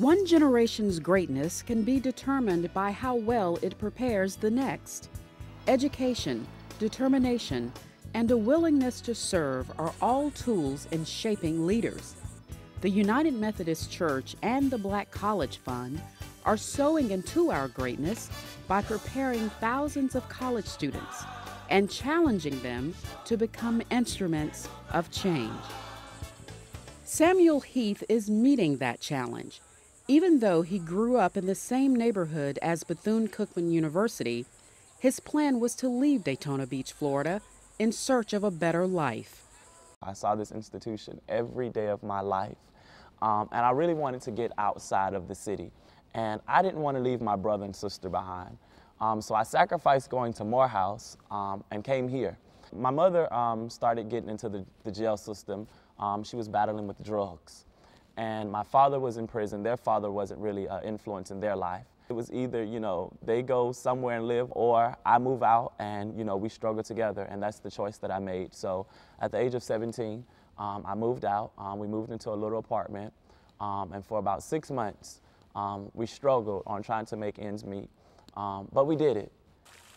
One generation's greatness can be determined by how well it prepares the next. Education, determination, and a willingness to serve are all tools in shaping leaders. The United Methodist Church and the Black College Fund are sowing into our greatness by preparing thousands of college students and challenging them to become instruments of change. Samuel Heath is meeting that challenge. Even though he grew up in the same neighborhood as Bethune-Cookman University, his plan was to leave Daytona Beach, Florida, in search of a better life. I saw this institution every day of my life, and I really wanted to get outside of the city. And I didn't want to leave my brother and sister behind. So I sacrificed going to Morehouse and came here. My mother started getting into the jail system. She was battling with drugs. And my father was in prison. Their father wasn't really an influence in their life. It was either, they go somewhere and live, or I move out and, we struggle together. And that's the choice that I made. So at the age of 17, I moved out. We moved into a little apartment. And for about 6 months, we struggled on trying to make ends meet. But we did it.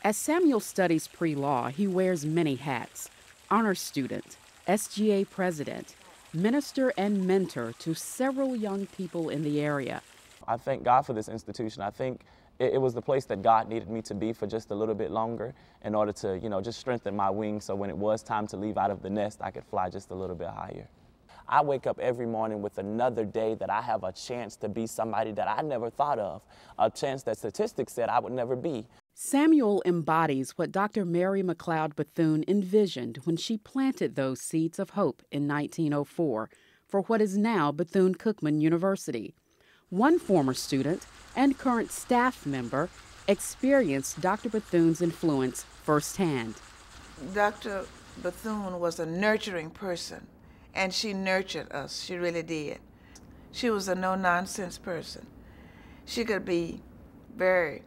As Samuel studies pre-law, he wears many hats: honor student, SGA president, minister, and mentor to several young people in the area. I thank God for this institution. I think it was the place that God needed me to be for just a little bit longer in order to, just strengthen my wings, so when it was time to leave out of the nest, I could fly just a little bit higher. I wake up every morning with another day that I have a chance to be somebody that I never thought of, a chance that statistics said I would never be. Samuel embodies what Dr. Mary McLeod Bethune envisioned when she planted those seeds of hope in 1904 for what is now Bethune-Cookman University. One former student and current staff member experienced Dr. Bethune's influence firsthand. Dr. Bethune was a nurturing person, and she nurtured us. She really did. She was a no-nonsense person. She could be very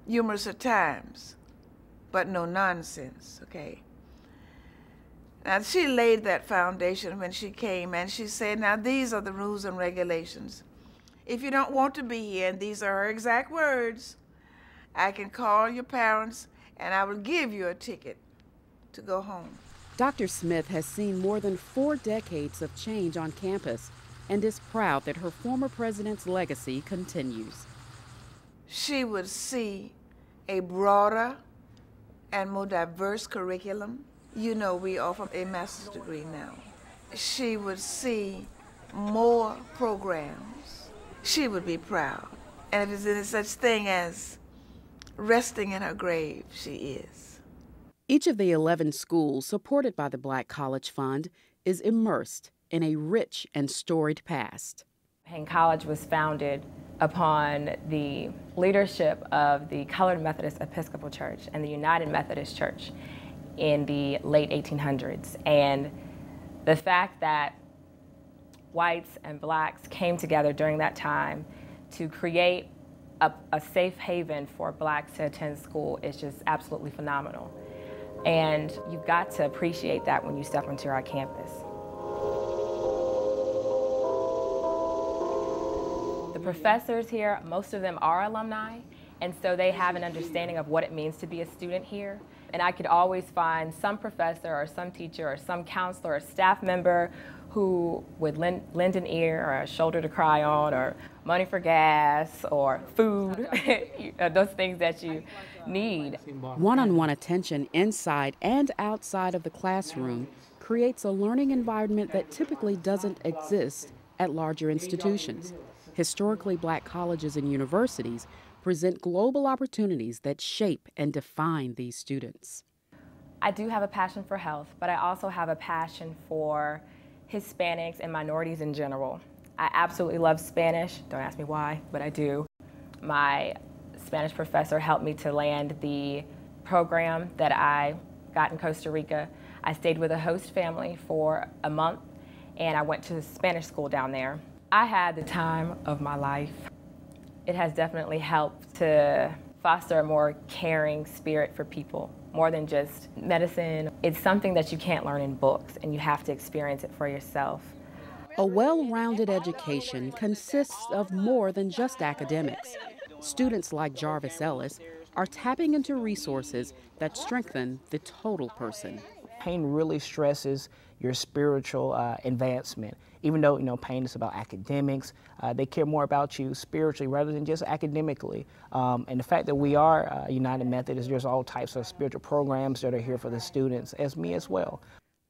humorous at times, but no nonsense, okay? Now, she laid that foundation when she came, and she said, now these are the rules and regulations. If you don't want to be here, and these are her exact words, I can call your parents and I will give you a ticket to go home. Dr. Smith has seen more than 4 decades of change on campus and is proud that her former president's legacy continues. She would see a broader and more diverse curriculum. We offer a master's degree now. She would see more programs. She would be proud. And if there's such thing as resting in her grave, she is. Each of the 11 schools supported by the Black College Fund is immersed in a rich and storied past. Payne College was founded upon the leadership of the Colored Methodist Episcopal Church and the United Methodist Church in the late 1800s. And the fact that whites and blacks came together during that time to create a safe haven for blacks to attend school is just absolutely phenomenal. And you've got to appreciate that when you step onto our campus. The professors here, most of them are alumni, and so they have an understanding of what it means to be a student here. And I could always find some professor or some teacher or some counselor or staff member who would lend an ear or a shoulder to cry on, or money for gas or food, those things that you need. One-on-one attention inside and outside of the classroom creates a learning environment that typically doesn't exist at larger institutions. Historically Black colleges and universities present global opportunities that shape and define these students. I do have a passion for health, but I also have a passion for Hispanics and minorities in general. I absolutely love Spanish. Don't ask me why, but I do. My Spanish professor helped me to land the program that I got in Costa Rica. I stayed with a host family for a month, and I went to Spanish school down there. I had the time of my life. It has definitely helped to foster a more caring spirit for people, more than just medicine. It's something that you can't learn in books, and you have to experience it for yourself. A well-rounded education consists of more than just academics. Students like Jarvis Ellis are tapping into resources that strengthen the total person. Pain really stresses your spiritual advancement. Even though, pain is about academics, they care more about you spiritually rather than just academically. And the fact that we are United Methodist, there's all types of spiritual programs that are here for the students, as me as well.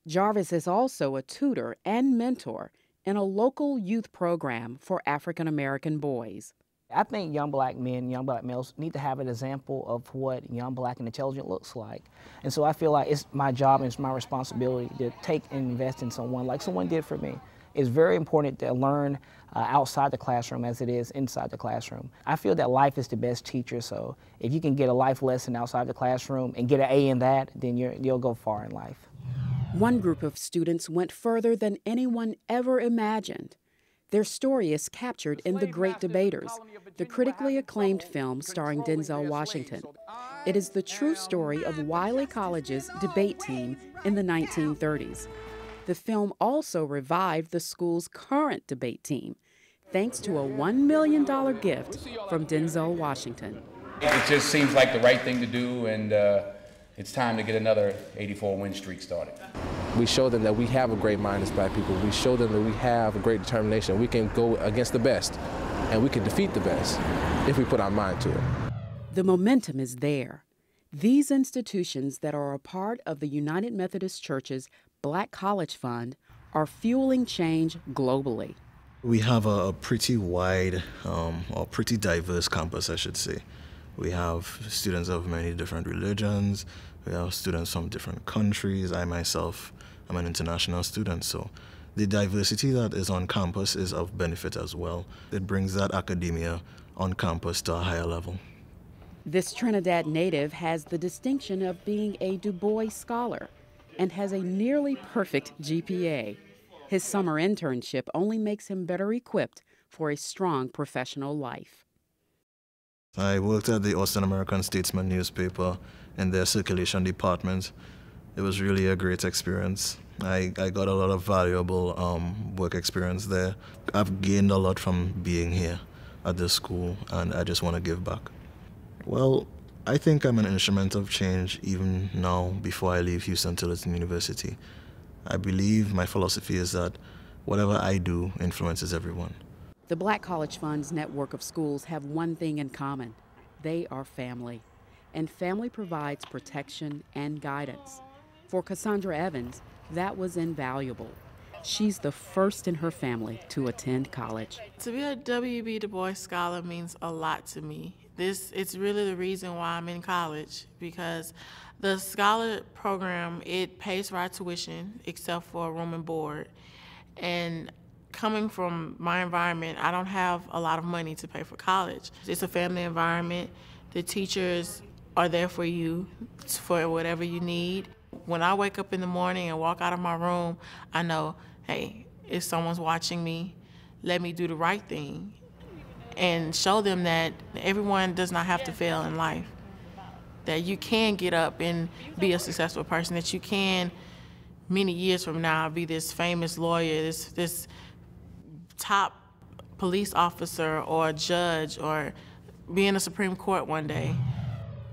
Jarvis is also a tutor and mentor in a local youth program for African American boys. I think young black men, young black males need to have an example of what young black and intelligent looks like. And so I feel like it's my job and it's my responsibility to take and invest in someone like someone did for me. It's very important to learn outside the classroom as it is inside the classroom. I feel that life is the best teacher, so if you can get a life lesson outside the classroom and get an A in that, then you'll go far in life. One group of students went further than anyone ever imagined. Their story is captured in The Great Debaters, the critically acclaimed film starring Denzel Washington. It is the true story of Wiley College's debate team in the 1930s. The film also revived the school's current debate team, thanks to a $1 million gift from Denzel Washington. It just seems like the right thing to do, and it's time to get another 84 win streak started. We show them that we have a great mind as black people. We show them that we have a great determination. We can go against the best, and we can defeat the best if we put our mind to it. The momentum is there. These institutions that are a part of the United Methodist Church's Black College Fund are fueling change globally. We have a pretty wide, or pretty diverse campus, I should say. We have students of many different religions. We have students from different countries. I myself am an international student, so the diversity that is on campus is of benefit as well. It brings that academia on campus to a higher level. This Trinidad native has the distinction of being a Du Bois Scholar and has a nearly perfect GPA. His summer internship only makes him better equipped for a strong professional life. I worked at the Austin American Statesman newspaper in their circulation department. It was really a great experience. I got a lot of valuable work experience there. I've gained a lot from being here at this school, and I just want to give back. Well, I think I'm an instrument of change even now before I leave Houston Tillotson University. I believe my philosophy is that whatever I do influences everyone. The Black College Fund's network of schools have one thing in common. They are family, and family provides protection and guidance. For Cassandra Evans, that was invaluable. She's the first in her family to attend college. To be a W.B. Du Bois Scholar means a lot to me. It's really the reason why I'm in college, because the scholar program, it pays for our tuition except for room and board. And coming from my environment, I don't have a lot of money to pay for college. It's a family environment. The teachers are there for you for whatever you need. When I wake up in the morning and walk out of my room, I know, hey, if someone's watching me, let me do the right thing and show them that everyone does not have to fail in life, that you can get up and be a successful person, that you can, many years from now, be this famous lawyer, this top police officer or judge, or be in the Supreme Court one day.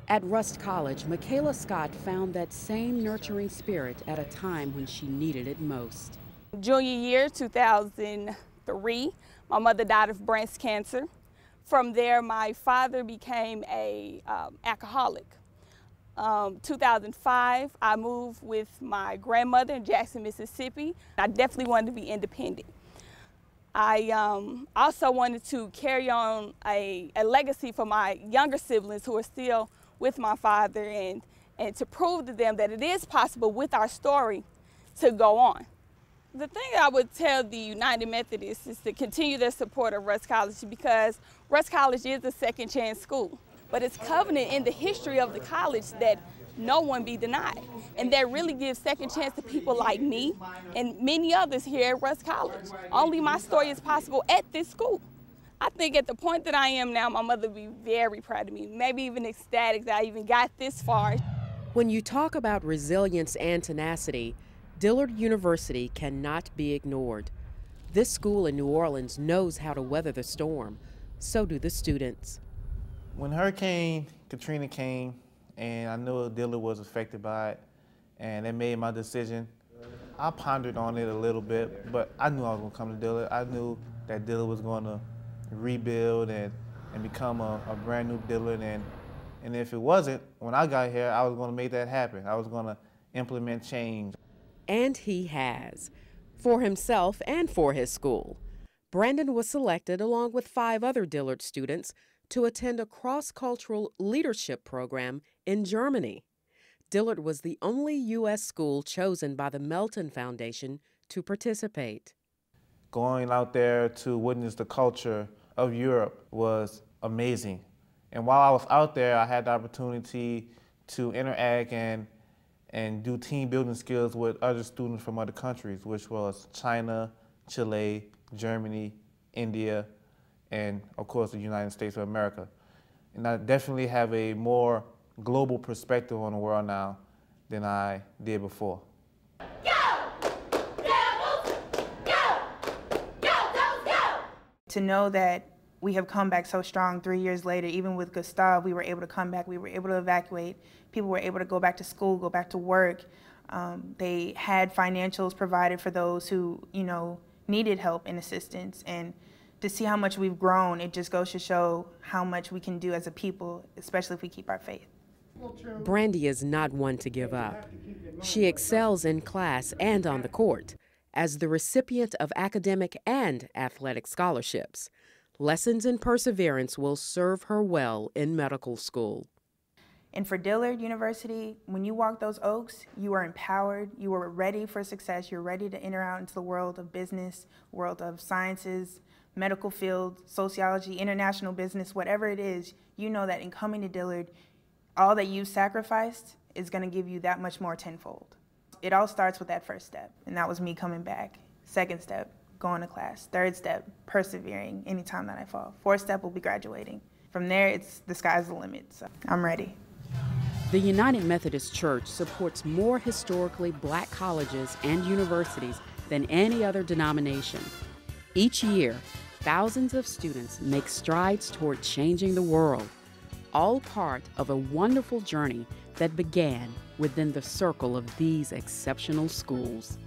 At Rust College, Michaela Scott found that same nurturing spirit at a time when she needed it most. Junior year, 2003, my mother died of breast cancer. From there, my father became an alcoholic. 2005, I moved with my grandmother in Jackson, Mississippi. I definitely wanted to be independent. I also wanted to carry on a legacy for my younger siblings who are still with my father, and to prove to them that it is possible with our story to go on. The thing I would tell the United Methodists is to continue their support of Rust College, because Rust College is a second chance school. But it's covenant in the history of the college that no one be denied. And that really gives second chance to people like me and many others here at Rust College. Only my story is possible at this school. I think at the point that I am now, my mother would be very proud of me, maybe even ecstatic that I even got this far. When you talk about resilience and tenacity, Dillard University cannot be ignored. This school in New Orleans knows how to weather the storm. So do the students. When Hurricane Katrina came and I knew Dillard was affected by it, and it made my decision, I pondered on it a little bit, but I knew I was going to come to Dillard. I knew that Dillard was going to rebuild and become a brand new Dillard. And if it wasn't, when I got here, I was going to make that happen. I was going to implement change. And he has, for himself and for his school. Brandon was selected along with 5 other Dillard students to attend a cross-cultural leadership program in Germany. Dillard was the only U.S. school chosen by the Melton Foundation to participate. Going out there to witness the culture of Europe was amazing. And while I was out there, I had the opportunity to interact and do team building skills with other students from other countries, which was China, Chile, Germany, India, and of course the United States of America. And I definitely have a more global perspective on the world now than I did before. To know that we have come back so strong 3 years later, even with Gustav, we were able to come back, we were able to evacuate, people were able to go back to school, go back to work. They had financials provided for those who, needed help and assistance. And to see how much we've grown, it just goes to show how much we can do as a people, especially if we keep our faith. Brandy is not one to give up. She excels in class and on the court as the recipient of academic and athletic scholarships. Lessons in perseverance will serve her well in medical school. And for Dillard University, when you walk those oaks, you are empowered, you are ready for success, you're ready to enter out into the world of business, world of sciences, medical field, sociology, international business, whatever it is, you know that in coming to Dillard, all that you've sacrificed is going to give you that much more tenfold. It all starts with that first step, and that was me coming back. Second step, going to class. Third step, persevering anytime that I fall. Fourth step will be graduating. From there, the sky's the limit, so I'm ready. The United Methodist Church supports more historically black colleges and universities than any other denomination. Each year, thousands of students make strides toward changing the world, all part of a wonderful journey that began within the circle of these exceptional schools.